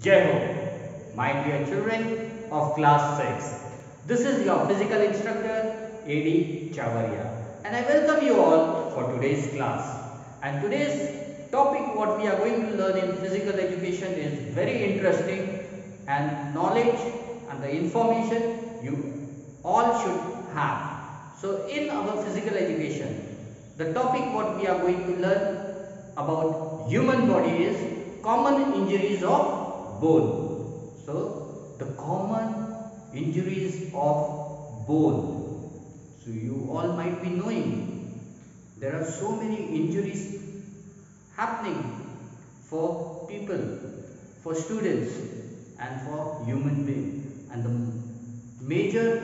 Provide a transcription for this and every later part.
Jai Ho, my dear children of class 6. This is your physical instructor A.D. Chavaria and I welcome you all for today's class. And today's topic what we are going to learn in physical education is very interesting, and knowledge and the information you all should have. So in our physical education, the topic what we are going to learn about human body is common injuries of bone. So the common injuries of bone. So you all might be knowing there are so many injuries happening for people, for students and for human being, and the major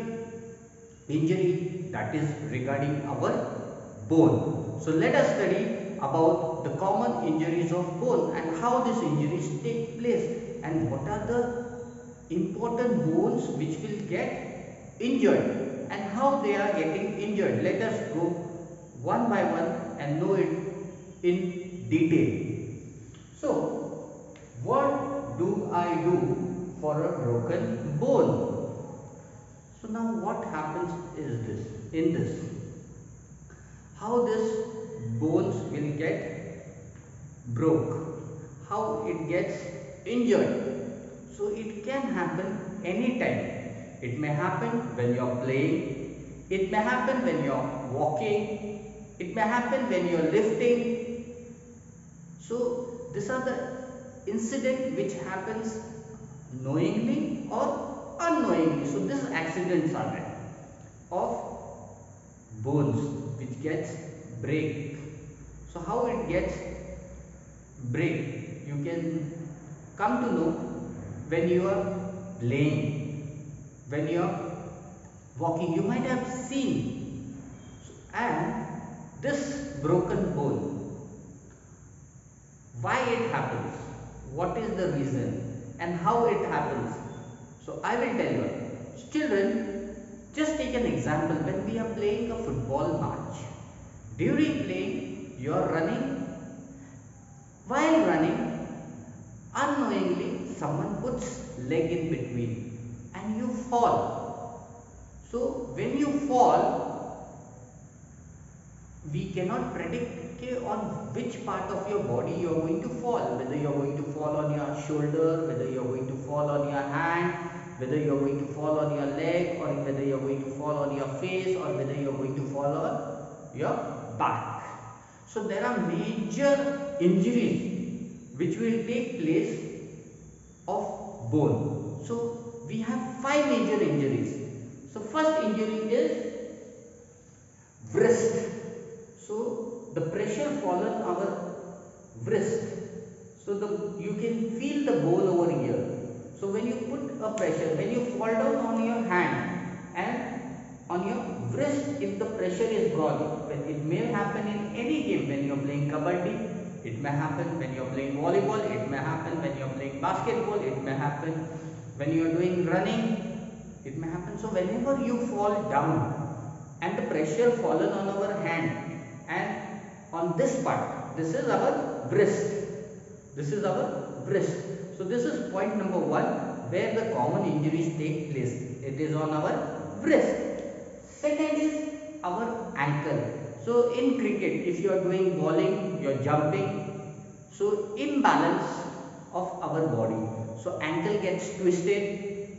injury that is regarding our bone. So let us study about the common injuries of bone and how these injuries take place and what are the important bones which will get injured and how they are getting injured. Let us go one by one and know it in detail. So what do I do for a broken bone? So now what happens is this, in this, how this bones will get broke, how it gets injured. So it can happen anytime. It may happen when you are playing, it may happen when you are walking, it may happen when you are lifting. So these are the incident which happens knowingly or unknowingly. So these accidents are there of bones which gets break. So how it gets break, you can come to know when you are laying, when you are walking. You might have seen. And this broken bone, why it happens, what is the reason and how it happens. So I will tell you. Children, just take an example. When we are playing a football match, during playing you are running. While running, unknowingly someone puts leg in between and you fall. So when you fall, we cannot predict on which part of your body you are going to fall, whether you are going to fall on your shoulder, whether you are going to fall on your hand, whether you are going to fall on your leg, or whether you are going to fall on your face, or whether you are going to fall on your back. So there are major injuries which will take place of bone. So we have 5 major injuries. So first injury is wrist. So the pressure fallen our wrist. So you can feel the bone over here. So when you put a pressure, when you fall down on your hand and on your wrist, if the pressure is gone, it may happen in any game. When you are playing kabaddi, it may happen. When you are playing volleyball, it may happen. When you are playing basketball, it may happen. When you are doing running, it may happen. So whenever you fall down and the pressure fallen on our hand and on this part, this is our wrist. This is our wrist. So this is point number 1 where the common injuries take place. It is on our wrist. Second is our ankle. So in cricket, if you are doing bowling, you are jumping. So imbalance of our body. So ankle gets twisted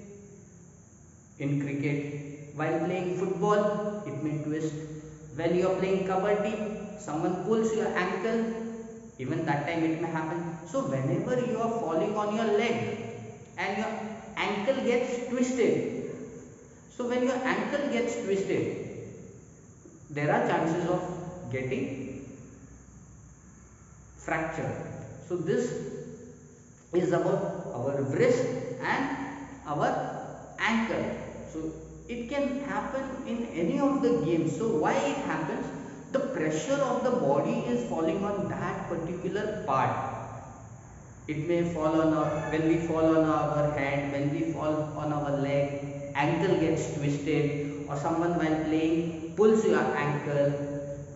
in cricket. While playing football, it may twist. When you are playing kabaddi, someone pulls your ankle, even that time it may happen. So whenever you are falling on your leg and your ankle gets twisted, so when your ankle gets twisted, there are chances of getting fracture. So this is about our wrist and our ankle. So it can happen in any of the games. So why it happens? The pressure of the body is falling on that particular part. It may fall on when we fall on our hand, when we fall on our leg, ankle gets twisted, or someone while playing pulls your ankle.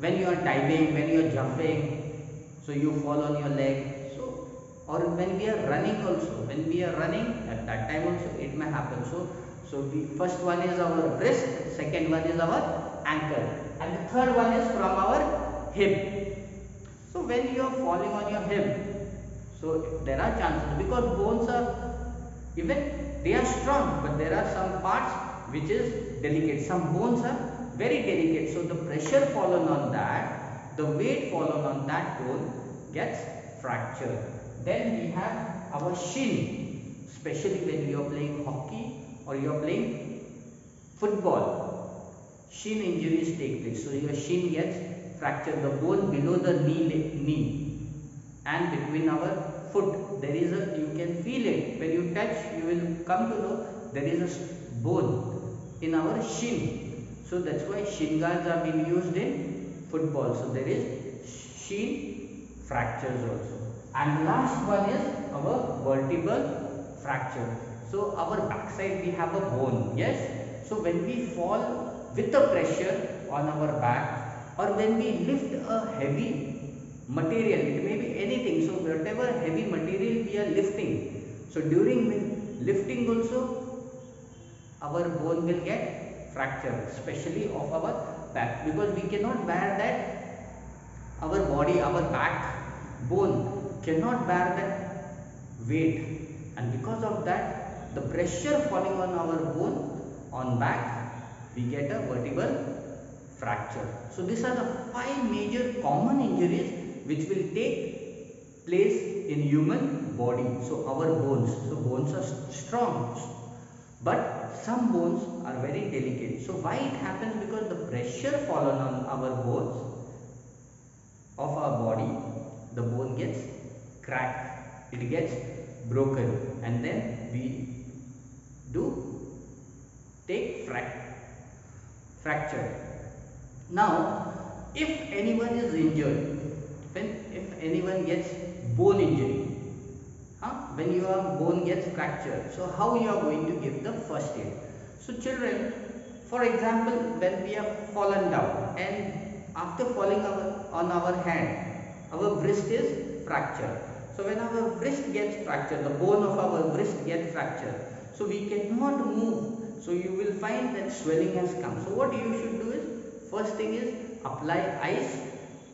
When you are diving, when you are jumping, so you fall on your leg. So or when we are running also, when we are running at that time also it may happen. So first one is our wrist, second one is our ankle, and the third one is from our hip. So when you are falling on your hip, so there are chances, because bones are, even they are strong, but there are some parts which is delicate. Some bones are very delicate, so the pressure fallen on that, the weight fallen on that bone gets fractured. Then we have our shin, especially when you are playing hockey or you are playing football. Shin injuries take place, so your shin gets fractured, the bone below the knee and between our foot. There is a, you can feel it when you touch, you will come to know there is a bone in our shin. So that's why shin guards are being used in football. So there is shin fractures also. And the last one is our vertebral fracture. So our backside we have a bone, yes. So when we fall with the pressure on our back, or when we lift a heavy material, it may be anything, so whatever heavy material we are lifting, so during lifting also our bone will get fractured, especially of our back, because we cannot bear that, our body, our back bone cannot bear that weight, and because of that the pressure falling on our bone on back, we get a vertebral fracture. So these are the 5 major common injuries which will take place in human body. So our bones, so bones are strong, but some bones are very delicate. So why it happens? Because the pressure fallen on our bones of our body, the bone gets cracked, it gets broken, and then we do take fracture. Now if anyone is injured, if anyone gets bone injury, when your bone gets fractured, so how you are going to give the first aid? So children, for example, when we have fallen down and after falling on our hand, our wrist is fractured. So when our wrist gets fractured, the bone of our wrist gets fractured, so we cannot move, so you will find that swelling has come. So what you should do is, first thing is apply ice,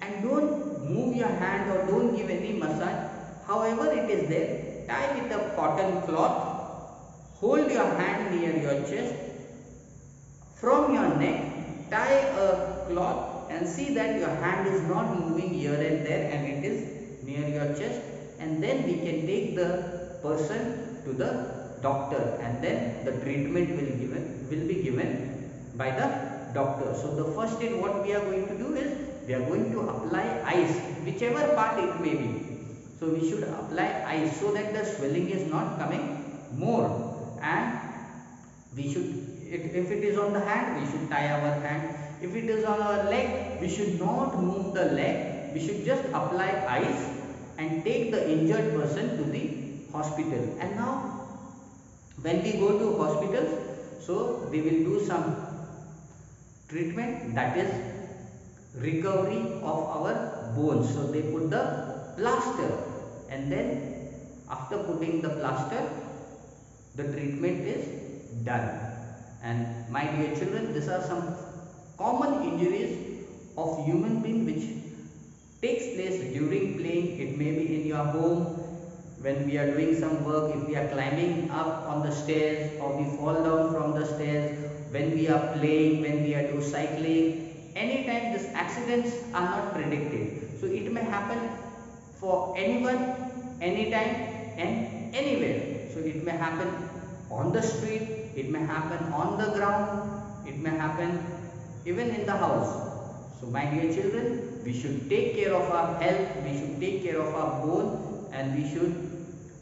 and don't move your hand or don't give any massage. However it is there, tie with a cotton cloth, hold your hand near your chest, from your neck tie a cloth and see that your hand is not moving here and there and it is near your chest, and then we can take the person to the doctor, and then the treatment will be given by the doctor. So the first aid what we are going to do is, we are going to apply ice, whichever part it may be. So we should apply ice so that the swelling is not coming more, and we should, if it is on the hand, we should tie our hand. If it is on our leg, we should not move the leg, we should just apply ice and take the injured person to the hospital. And now when we go to hospitals, so they will do some treatment, that is recovery of our bones. So they put the plaster, and then after putting the plaster, the treatment is done. And my dear children, these are some common injuries of human being which takes place during playing. It may be in your home, when we are doing some work, if we are climbing up on the stairs, or we fall down from the stairs, when we are playing, when we are doing cycling, anytime. These accidents are not predicted, so it may happen for anyone, anytime and anywhere. So it may happen on the street, it may happen on the ground, it may happen even in the house. So my dear children, we should take care of our health, we should take care of our bone, and we should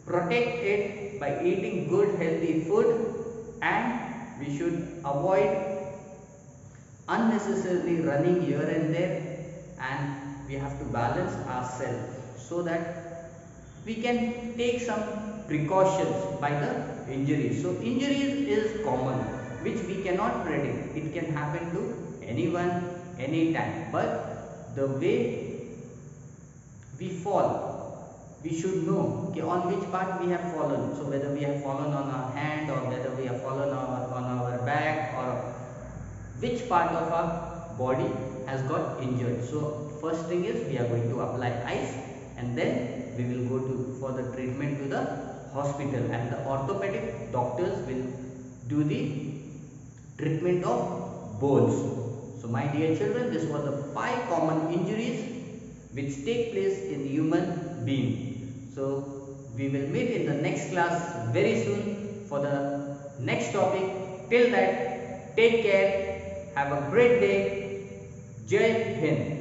protect it by eating good healthy food, and we should avoid unnecessarily running here and there, and we have to balance ourselves so that we can take some precautions by the injuries. So injuries is common, which we cannot predict. It can happen to anyone, anytime, but the way we fall, we should know okay, on which part we have fallen. So whether we have fallen on our hand or whether we have fallen on our back, or which part of our body has got injured. So first thing is we are going to apply ice, and then we will go to for the treatment to the hospital, and the orthopedic doctors will do the treatment of bones. So my dear children, this was the 5 common injuries which take place in human being. So we will meet in the next class very soon for the next topic. Till that, take care, have a great day. Jai Hind.